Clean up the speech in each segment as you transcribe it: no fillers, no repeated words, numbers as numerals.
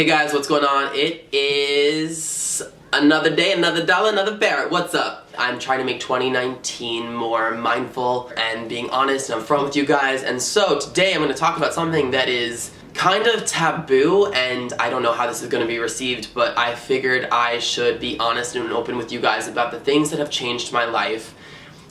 Hey guys, what's going on? It is another day, another dollar, another Barrett. What's up? I'm trying to make 2019 more mindful and being honest and upfront with you guys. And so today I'm going to talk about something that is kind of taboo, and I don't know how this is going to be received, but I figured I should be honest and open with you guys about the things that have changed my life.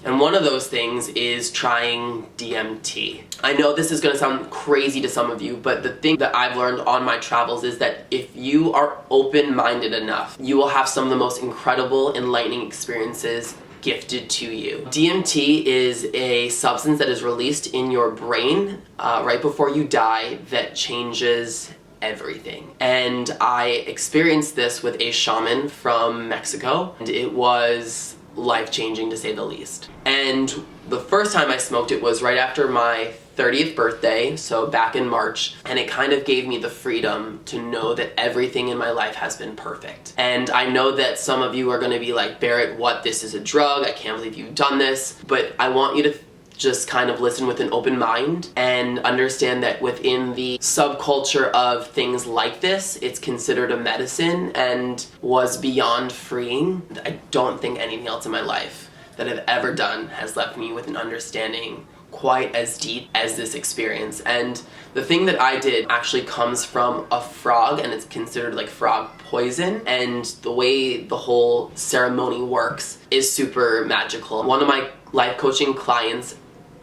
And one of those things is trying DMT. I know this is going to sound crazy to some of you, but the thing that I've learned on my travels is that if you are open-minded enough, you will have some of the most incredible, enlightening experiences gifted to you. DMT is a substance that is released in your brain right before you die that changes everything. And I experienced this with a shaman from Mexico, and it was life-changing to say the least. And the first time I smoked it was right after my 30th birthday, so back in March, and it kind of gave me the freedom to know that everything in my life has been perfect. And I know that some of you are going to be like, Barrett, what? This is a drug. I can't believe you've done this. But I want you to just kind of listen with an open mind and understand that within the subculture of things like this, it's considered a medicine and was beyond freeing. I don't think anything else in my life that I've ever done has left me with an understanding quite as deep as this experience. And the thing that I did actually comes from a frog, and it's considered like frog poison, and the way the whole ceremony works is super magical. One of my life coaching clients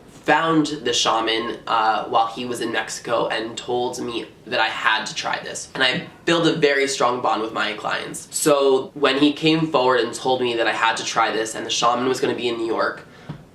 found the shaman while he was in Mexico and told me that I had to try this. And I built a very strong bond with my clients. So when he came forward and told me that I had to try this and the shaman was going to be in New York,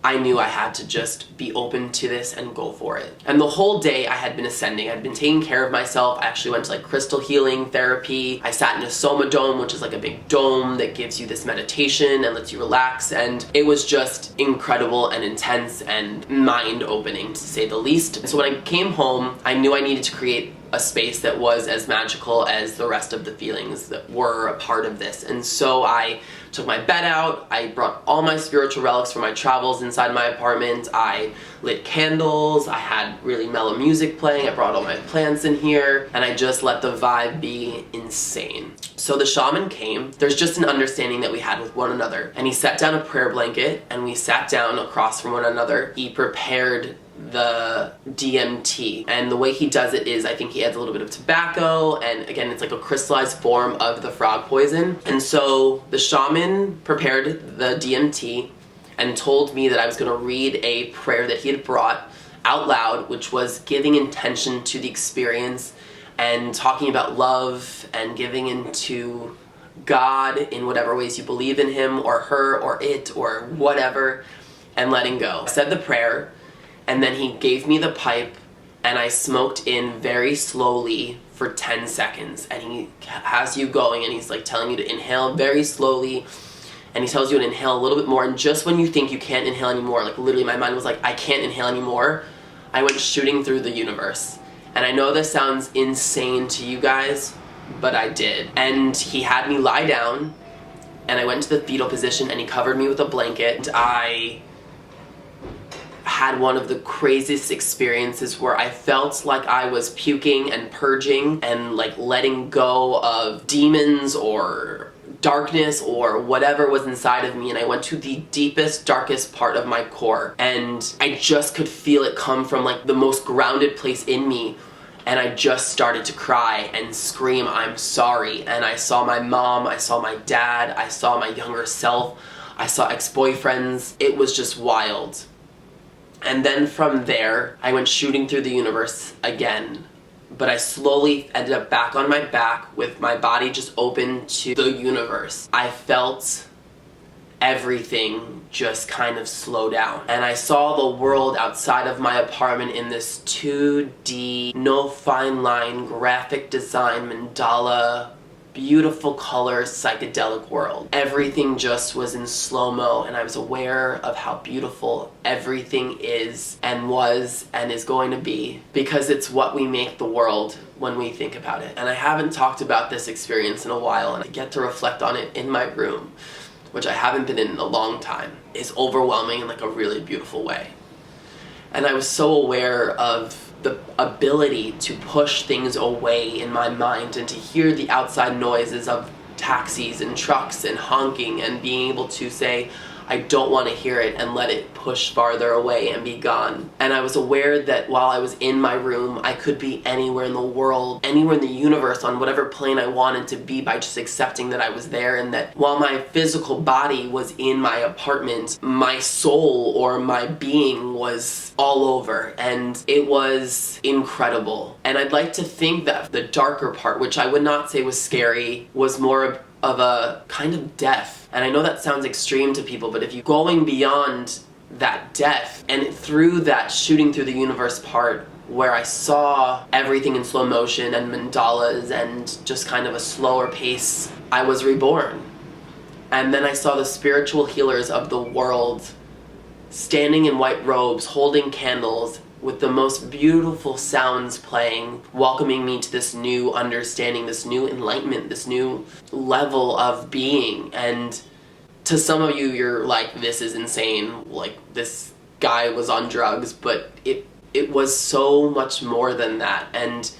I knew I had to just be open to this and go for it. And the whole day I had been ascending. I'd been taking care of myself. I actually went to like crystal healing therapy. I sat in a soma dome, which is like a big dome that gives you this meditation and lets you relax. And it was just incredible and intense and mind-opening, to say the least. So when I came home, I knew I needed to create a space that was as magical as the rest of the feelings that were a part of this. And so I took my bed out, I brought all my spiritual relics from my travels inside my apartment, I lit candles, I had really mellow music playing, I brought all my plants in here, and I just let the vibe be insane. So the shaman came. There's just an understanding that we had with one another, and he set down a prayer blanket, and we sat down across from one another. He prepared the DMT, and the way he does it is I think he adds a little bit of tobacco, and again it's like a crystallized form of the frog poison. And so the shaman prepared the DMT and told me that I was going to read a prayer that he had brought out loud, which was giving intention to the experience and talking about love and giving into God in whatever ways you believe in him or her or it or whatever, and letting go. I said the prayer, and then he gave me the pipe, and I smoked in very slowly for 10 seconds. And he has you going, and he's like telling you to inhale very slowly, and he tells you to inhale a little bit more. And just when you think you can't inhale anymore, like literally my mind was like, I can't inhale anymore, I went shooting through the universe. And I know this sounds insane to you guys, but I did. And he had me lie down, and I went to the fetal position, and he covered me with a blanket. And I had one of the craziest experiences where I felt like I was puking and purging and like letting go of demons or darkness or whatever was inside of me, and I went to the deepest, darkest part of my core, and I just could feel it come from like the most grounded place in me, and I just started to cry and scream, I'm sorry. And I saw my mom, I saw my dad, I saw my younger self, I saw ex-boyfriends. It was just wild. And then from there, I went shooting through the universe again. But I slowly ended up back on my back with my body just open to the universe. I felt everything just kind of slow down. And I saw the world outside of my apartment in this 2D, no fine line, graphic design, mandala, beautiful colors, psychedelic world. Everything just was in slow-mo, and I was aware of how beautiful everything is and was and is going to be, because it's what we make the world when we think about it. And I haven't talked about this experience in a while, and I get to reflect on it in my room, which I haven't been in a long time. It's overwhelming in like a really beautiful way. And I was so aware of the ability to push things away in my mind and to hear the outside noises of taxis and trucks and honking and being able to say, I don't want to hear it, and let it push farther away and be gone. And I was aware that while I was in my room, I could be anywhere in the world, anywhere in the universe, on whatever plane I wanted to be, by just accepting that I was there, and that while my physical body was in my apartment, my soul or my being was all over, and it was incredible. And I'd like to think that the darker part, which I would not say was scary, was more of a kind of death. And I know that sounds extreme to people, but if you're going beyond that death and through that shooting through the universe part, where I saw everything in slow motion and mandalas and just kind of a slower pace, I was reborn. And then I saw the spiritual healers of the world standing in white robes, holding candles, with the most beautiful sounds playing, welcoming me to this new understanding, this new enlightenment, this new level of being. And to some of you, you're like, this is insane, like this guy was on drugs, but it was so much more than that. And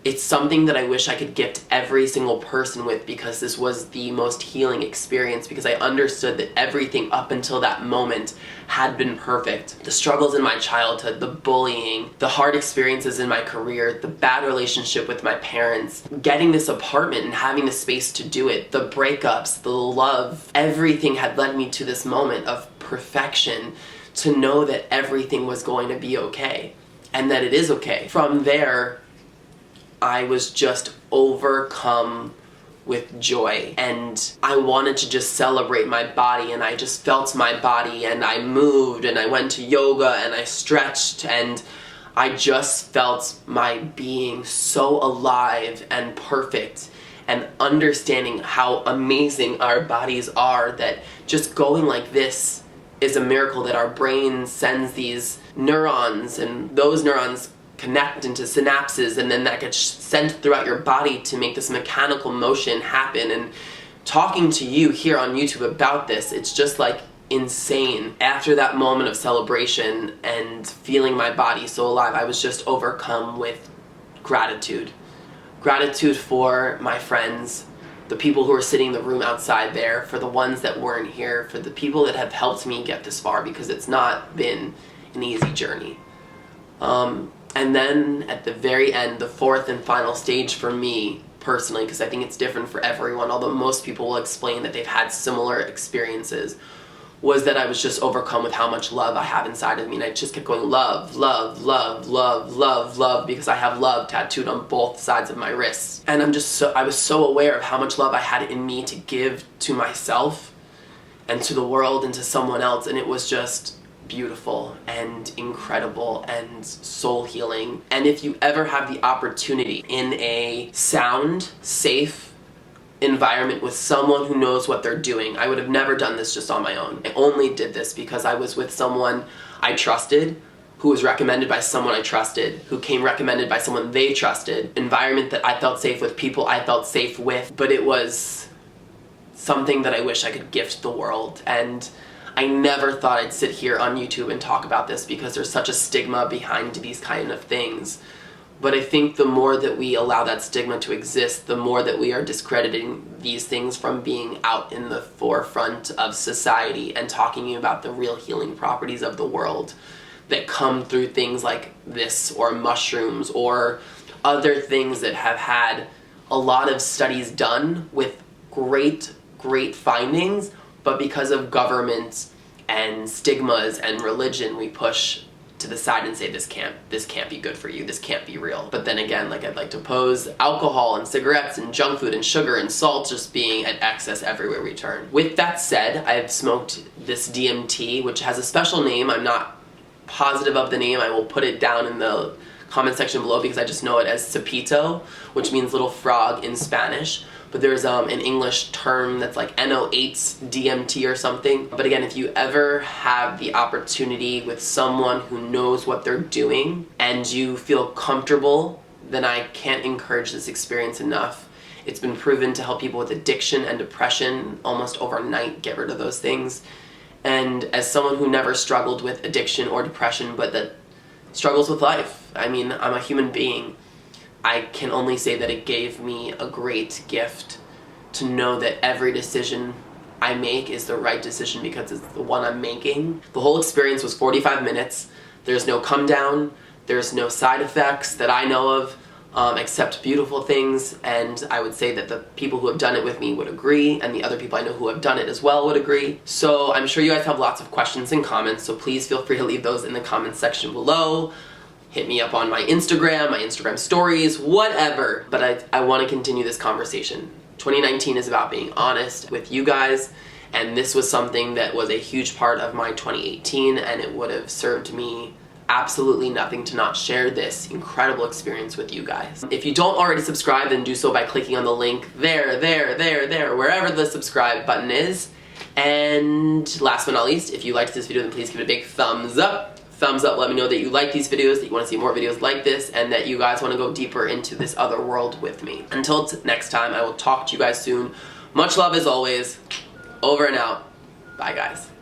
it's something that I wish I could gift every single person with, because this was the most healing experience, because I understood that everything up until that moment had been perfect. The struggles in my childhood, the bullying, the hard experiences in my career, the bad relationship with my parents, getting this apartment and having the space to do it, the breakups, the love, everything had led me to this moment of perfection, to know that everything was going to be okay, and that it is okay. From there, I was just overcome with joy, and I wanted to just celebrate my body, and I just felt my body, and I moved, and I went to yoga, and I stretched, and I just felt my being so alive and perfect, and understanding how amazing our bodies are, that just going like this is a miracle, that our brain sends these neurons, and those neurons connect into synapses, and then that gets sent throughout your body to make this mechanical motion happen. And talking to you here on YouTube about this, it's just like insane. After that moment of celebration and feeling my body so alive, I was just overcome with gratitude. Gratitude for my friends, the people who are sitting in the room outside there, for the ones that weren't here, for the people that have helped me get this far, because it's not been an easy journey. And then at the very end, the fourth and final stage for me personally, because I think it's different for everyone, although most people will explain that they've had similar experiences, was that I was just overcome with how much love I have inside of me. And I just kept going, love, love, love, love, love, love, because I have love tattooed on both sides of my wrists. And I was so aware of how much love I had in me to give to myself and to the world and to someone else. And it was just beautiful and incredible and soul healing. And if you ever have the opportunity in a sound, safe environment with someone who knows what they're doing, I would have never done this just on my own. I only did this because I was with someone I trusted, who was recommended by someone I trusted, who came recommended by someone they trusted, environment that I felt safe with, people I felt safe with. But it was something that I wish I could gift the world. And I never thought I'd sit here on YouTube and talk about this, because there's such a stigma behind these kind of things. But I think the more that we allow that stigma to exist, the more that we are discrediting these things from being out in the forefront of society and talking about the real healing properties of the world that come through things like this, or mushrooms, or other things that have had a lot of studies done with great findings, but because of government and stigmas and religion, we push to the side and say, this can't be good for you, this can't be real. But then again, like, I'd like to pose alcohol and cigarettes and junk food and sugar and salt just being at excess everywhere we turn. With that said, I've smoked this DMT, which has a special name. I'm not positive of the name. I will put it down in the comment section below, because I just know it as sapito, which means little frog in Spanish. But there's an English term that's like NO8 DMT or something. But again, if you ever have the opportunity with someone who knows what they're doing and you feel comfortable, then I can't encourage this experience enough. It's been proven to help people with addiction and depression almost overnight, get rid of those things. And as someone who never struggled with addiction or depression, but that struggles with life, I mean, I'm a human being. I can only say that it gave me a great gift to know that every decision I make is the right decision because it's the one I'm making. The whole experience was 45 minutes. There's no come down. There's no side effects that I know of, except beautiful things, and I would say that the people who have done it with me would agree, and the other people I know who have done it as well would agree. So I'm sure you guys have lots of questions and comments, so please feel free to leave those in the comments section below. Hit me up on my Instagram stories, whatever. But I want to continue this conversation. 2019 is about being honest with you guys, and this was something that was a huge part of my 2018, and it would have served me absolutely nothing to not share this incredible experience with you guys. If you don't already subscribe, then do so by clicking on the link there, wherever the subscribe button is. And last but not least, if you liked this video, then please give it a big thumbs up. Thumbs up, let me know that you like these videos, that you want to see more videos like this, and that you guys want to go deeper into this other world with me. Until next time, I will talk to you guys soon. Much love as always. Over and out. Bye, guys.